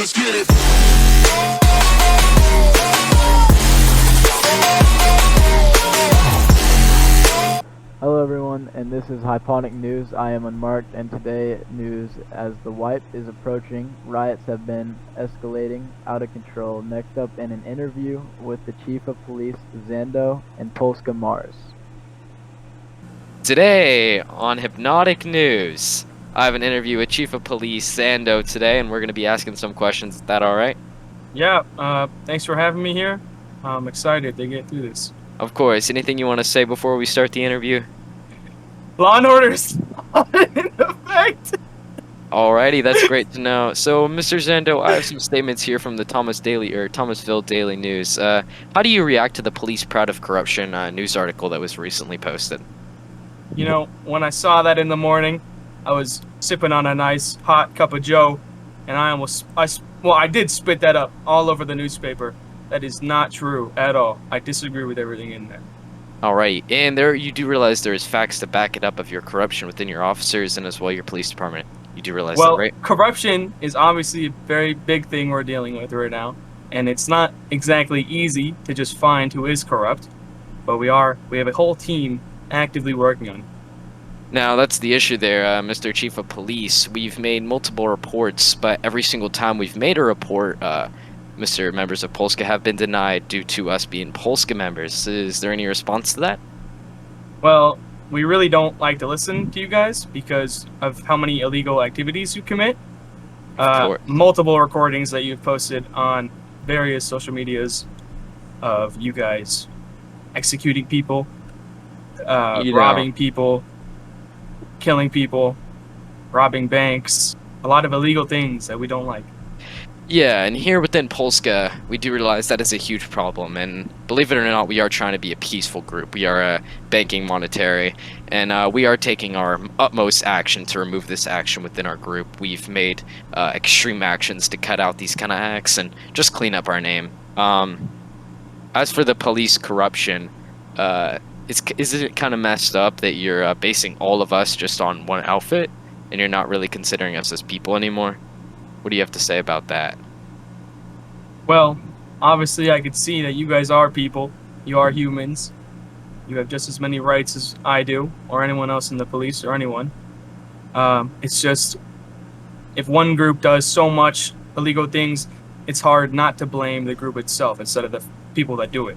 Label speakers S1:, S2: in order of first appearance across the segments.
S1: Let's get it.
S2: Hello everyone, and this is Hypnotic News. I am Unmarked, and today news as the wipe is approaching. Riots have been escalating out of control. Next up in an interview with the Chief of Police, Zando, and Polska Mars.
S3: Today on Hypnotic News, I have an interview with Chief of Police Zando today, and we're going to be asking some questions. Is that all right?
S4: Yeah, thanks for having me here. I'm excited to get through this.
S3: Of course. Anything you want to say before we start the interview?
S4: Law and order's in effect.
S3: Alrighty, that's great to know. So, Mr. Zando, I have some statements here from the Thomasville Daily News. How do you react to the Police Proud of Corruption news article that was recently posted?
S4: You know, when I saw that in the morning, I was sipping on a nice hot cup of joe, and I did spit that up all over the newspaper. That is not true at all. I disagree with everything in there.
S3: Alright, and there you do realize there is facts to back it up of your corruption within your officers and as well your police department. You do realize that, right?
S4: Well, corruption is obviously a very big thing we're dealing with right now, and it's not exactly easy to just find who is corrupt, but we have a whole team actively working on it.
S3: Now, that's the issue there, Mr. Chief of Police. We've made multiple reports, but every single time we've made a report, Mr. Members of Polska have been denied due to us being Polska members. Is there any response to that?
S4: Well, we really don't like to listen to you guys because of how many illegal activities you commit. Multiple recordings that you've posted on various social medias of you guys executing people, robbing people, killing people, robbing banks, a lot of illegal things that we don't like.
S3: Yeah, and here within Polska, we do realize that is a huge problem, and believe it or not, we are trying to be a peaceful group. We are banking monetary, and we are taking our utmost action to remove this action within our group. We've made extreme actions to cut out these kind of acts and just clean up our name. As for the police corruption, isn't it kind of messed up that you're basing all of us just on one outfit, and you're not really considering us as people anymore? What do you have to say about that?
S4: Well, obviously I could see that you guys are people. You are humans. You have just as many rights as I do, or anyone else in the police, or anyone. It's just, if one group does so much illegal things, it's hard not to blame the group itself instead of the people that do it.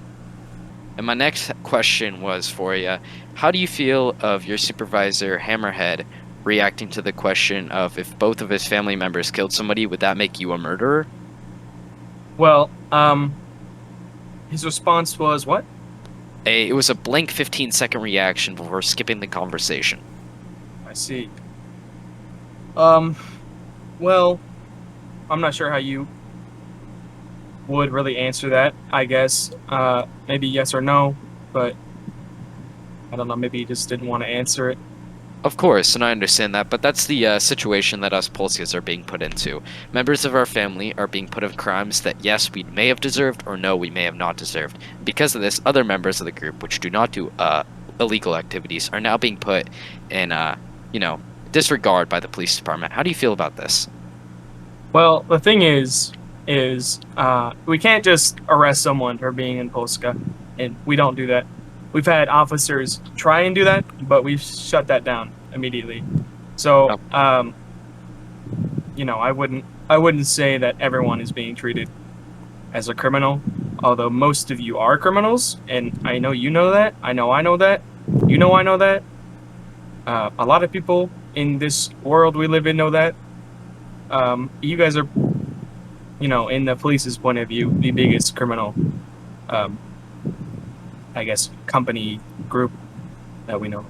S3: And my next question was for you. How do you feel of your supervisor, Hammerhead, reacting to the question of if both of his family members killed somebody, would that make you a murderer?
S4: Well, his response was what?
S3: It was a blank 15-second reaction before skipping the conversation.
S4: I see. Well, I'm not sure how you would really answer that, I guess. Maybe yes or no, but I don't know, maybe he just didn't want to answer it.
S3: Of course, and I understand that, but that's the situation that us Polskas are being put into. Members of our family are being put in crimes that, yes, we may have deserved, or no, we may have not deserved. Because of this, other members of the group, which do not do illegal activities, are now being put in, disregard by the police department. How do you feel about this?
S4: Well, the thing is we can't just arrest someone for being in Polska, and we don't do that. We've had officers try and do that, but we've shut that down immediately. So, I wouldn't say that everyone is being treated as a criminal, although most of you are criminals, and I know you know that. I know that. You know I know that. A lot of people in this world we live in know that. You guys are, in the police's point of view, the biggest criminal company group that we know.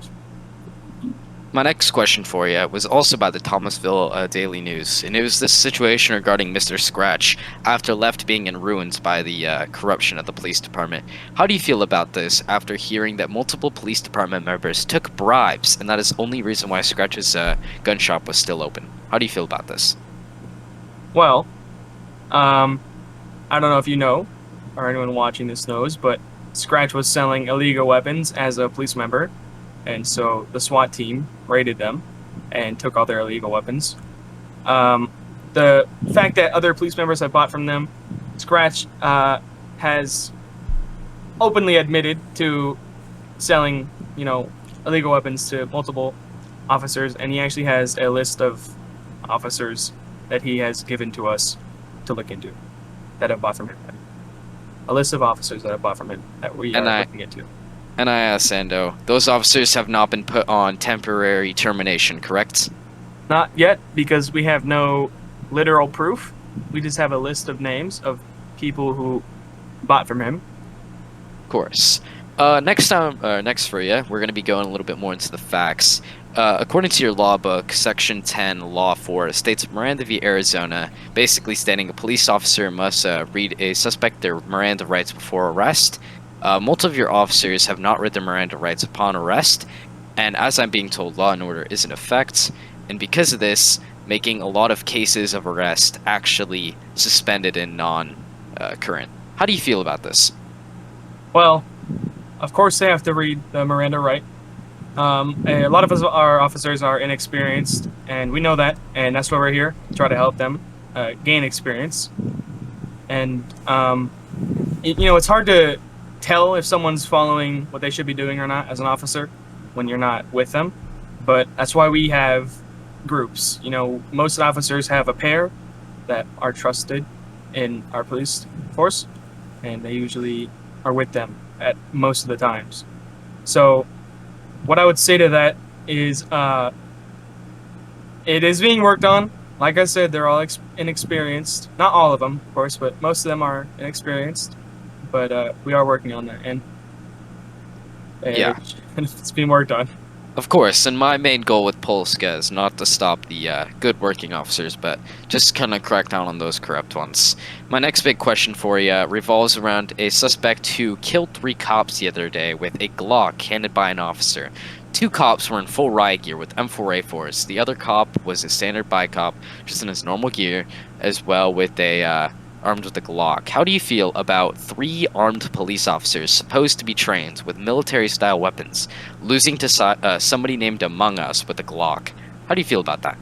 S3: My next question for you was also by the Thomasville Daily News, and it was this situation regarding Mr. Scratch after left being in ruins by the corruption of the police department. How do you feel about this after hearing that multiple police department members took bribes, and that is the only reason why Scratch's gun shop was still open? How do you feel about this?
S4: Well, I don't know if you know, or anyone watching this knows, but Scratch was selling illegal weapons as a police member, and so the SWAT team raided them and took all their illegal weapons. the fact that other police members have bought from them, Scratch has openly admitted to selling, illegal weapons to multiple officers, and he actually has a list of officers that he has given to us to look into that have bought from him. A list of officers that have bought from him that we are looking into.
S3: And I asked Zando, those officers have not been put on temporary termination, correct?
S4: Not yet, because we have no literal proof. We just have a list of names of people who bought from him.
S3: Of course. Next for you, we're going to be going a little bit more into the facts. According to your law book, Section 10, Law 4, states Miranda v. Arizona, basically stating a police officer must read a suspect their Miranda rights before arrest. Multiple of your officers have not read their Miranda rights upon arrest, and as I'm being told, law and order is in effect, and because of this, making a lot of cases of arrest actually suspended and non-current. How do you feel about this?
S4: Well, of course they have to read the Miranda right. A lot of our officers are inexperienced, and we know that, and that's why we're here, to try to help them gain experience. And, it's hard to tell if someone's following what they should be doing or not as an officer when you're not with them, but that's why we have groups. Most officers have a pair that are trusted in our police force, and they usually are with them at most of the times. So what I would say to that is it is being worked on. Like I said, they're all inexperienced. Not all of them, of course, but most of them are inexperienced. But we are working on that, and
S3: yeah,
S4: it's being worked on.
S3: Of course, and my main goal with Polska is not to stop the good working officers, but just kind of crack down on those corrupt ones. My next big question for you revolves around a suspect who killed 3 cops the other day with a Glock handed by an officer. 2 cops were in full riot gear with M4A4s. The other cop was a standard bi-cop, just in his normal gear, as well with a armed with a Glock. How do you feel about 3 armed police officers supposed to be trained with military-style weapons losing to somebody named Among Us with a Glock? How do you feel about that?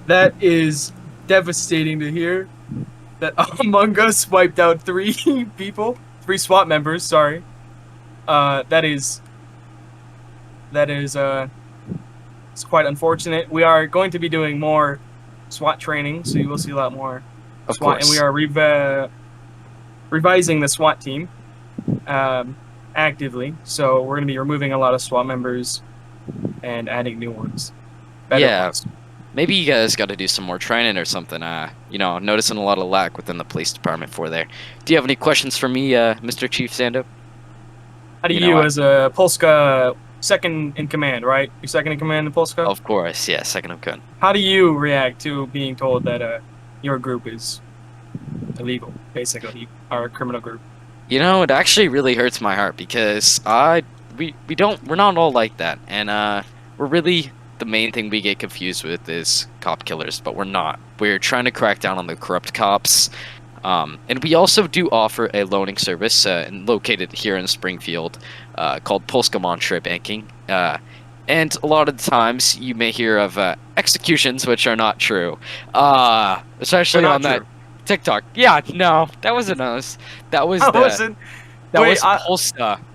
S4: That is devastating to hear. That Among Us wiped out 3 people, 3 SWAT members. Sorry. That is. It's quite unfortunate. We are going to be doing more SWAT training, so you will see a lot more
S3: of
S4: SWAT.
S3: Course.
S4: And we are revising the SWAT team actively. So we're going to be removing a lot of SWAT members and adding new ones.
S3: Yeah,
S4: ones.
S3: Maybe you guys got to do some more training or something. Noticing a lot of lack within the police department for there. Do you have any questions for me, Mr. Chief Zando?
S4: How do you as a Polska second in command, right? You're second in command in Polska?
S3: Of course, yeah, second in command.
S4: How do you react to being told that your group is illegal, basically, our criminal group?
S3: It actually really hurts my heart because we're not all like that, and we're really, the main thing we get confused with is cop killers, but we're not. We're trying to crack down on the corrupt cops. And we also do offer a loaning service located here in Springfield called Polska Montre Banking. And a lot of the times you may hear of executions, which are not true. Especially on that TikTok. Yeah, no, that wasn't us. That was
S4: Polska.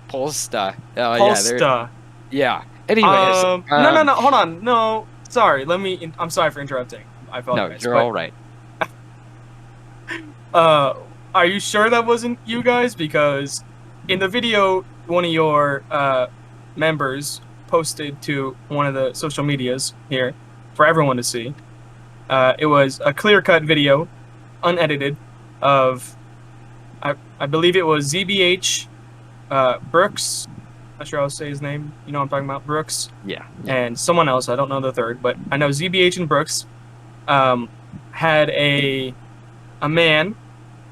S3: Polska.
S4: Polska.
S3: Yeah. Anyways.
S4: No, hold on. No, sorry. I'm sorry for interrupting. I apologize.
S3: No, you're all right.
S4: Are you sure that wasn't you guys? Because in the video, one of your members posted to one of the social medias here for everyone to see. It was a clear-cut video, unedited, of I believe it was ZBH, Brooks. Not sure I'll say his name. You know what I'm talking about, Brooks.
S3: Yeah.
S4: And someone else. I don't know the third, but I know ZBH and Brooks had a man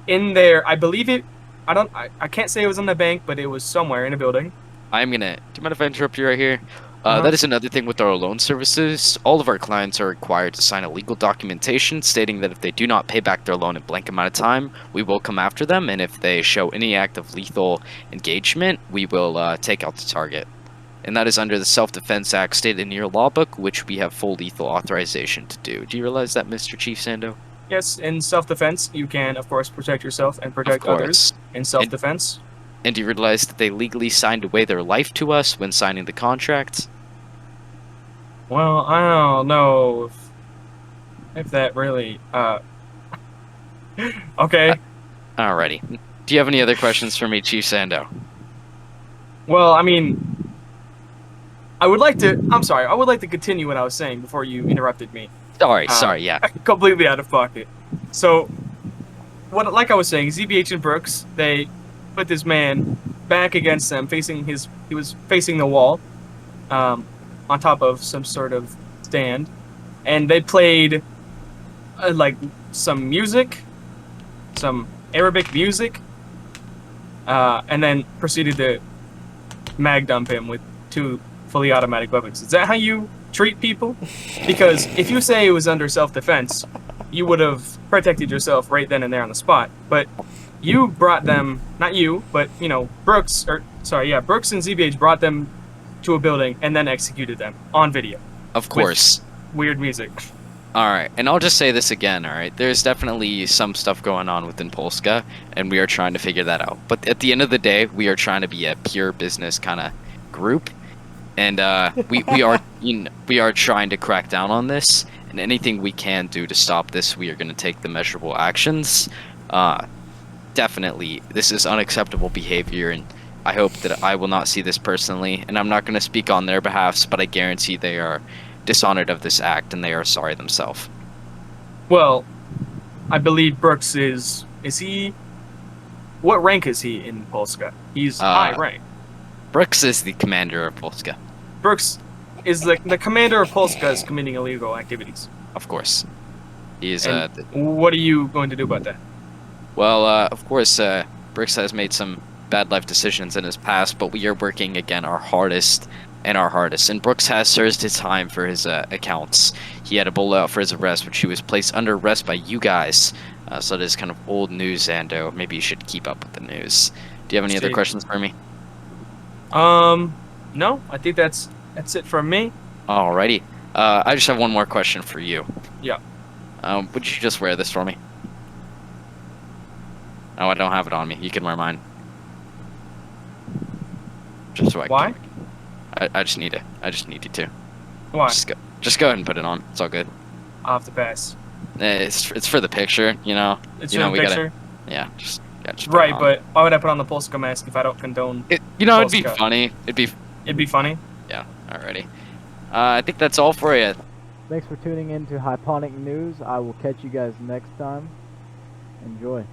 S4: in there. I believe it. I can't say it was in the bank, but it was somewhere in a building.
S3: Do you mind if I interrupt you right here? That is another thing with our loan services. All of our clients are required to sign a legal documentation stating that if they do not pay back their loan in a blank amount of time, we will come after them, and if they show any act of lethal engagement, we will take out the target. and that is under the Self-Defense Act stated in your law book, which we have full lethal authorization to do. Do you realize that, Mr. Chief Zando?
S4: Yes, in self-defense, you can, of course, protect yourself and
S3: Of
S4: protect others
S3: course.
S4: in self-defense.
S3: And do you realize that they legally signed away their life to us when signing the contract?
S4: Well, I don't know if that really, okay.
S3: Alrighty. Do you have any other questions for me, Chief Zando?
S4: Well, I mean, I'm sorry, I would like to continue what I was saying before you interrupted me.
S3: Sorry, yeah.
S4: Completely out of pocket. So, like I was saying, ZBH and Brooks, they put this man back against them, he was facing the wall, on top of some sort of stand, and they played, like, some music, some Arabic music, and then proceeded to mag dump him with 2 fully automatic weapons. Is that how you treat people? Because if you say it was under self-defense, you would have protected yourself right then and there on the spot. But you brought them, not you, but, you know, Brooks and ZBH brought them to a building and then executed them on video.
S3: Of course.
S4: Weird music.
S3: Alright, and I'll just say this again, alright? There's definitely some stuff going on within Polska, and we are trying to figure that out. But at the end of the day, we are trying to be a pure business kind of group, and we are trying to crack down on this, and anything we can do to stop this, we are going to take the measurable actions. Definitely, this is unacceptable behavior, and I hope that I will not see this personally, and I'm not going to speak on their behalfs, but I guarantee they are dishonored of this act, and they are sorry themselves.
S4: Well, I believe Brooks is he... What rank is he in Polska? He's high rank. Brooks
S3: is the commander of Polska.
S4: Brooks is the commander of Polska is committing illegal activities.
S3: Of course. He is,
S4: what are you going to do about that?
S3: Well, of course, Brooks has made some bad life decisions in his past, but we are working again our hardest. And Brooks has served his time for his accounts. He had a bullet out for his arrest, which he was placed under arrest by you guys. So it is kind of old news, Zando. Maybe you should keep up with the news. Do you have any other questions for me?
S4: No. I think that's it from me.
S3: Alrighty. I just have one more question for you.
S4: Yeah.
S3: Would you just wear this for me? Oh, I don't have it on me. You can wear mine. Just so I
S4: Why?
S3: I just need it. I just need you to.
S4: Why?
S3: Just go ahead and put it on. It's all good.
S4: I'll have to pass.
S3: It's for the picture, you know.
S4: It's for the picture?
S3: Just
S4: right, but why would I put on the Polska mask if I don't condone
S3: Polska? It'd be funny.
S4: It'd be funny?
S3: Yeah, alrighty. I think that's all for you.
S2: Thanks for tuning in to Hypnotic News. I will catch you guys next time. Enjoy.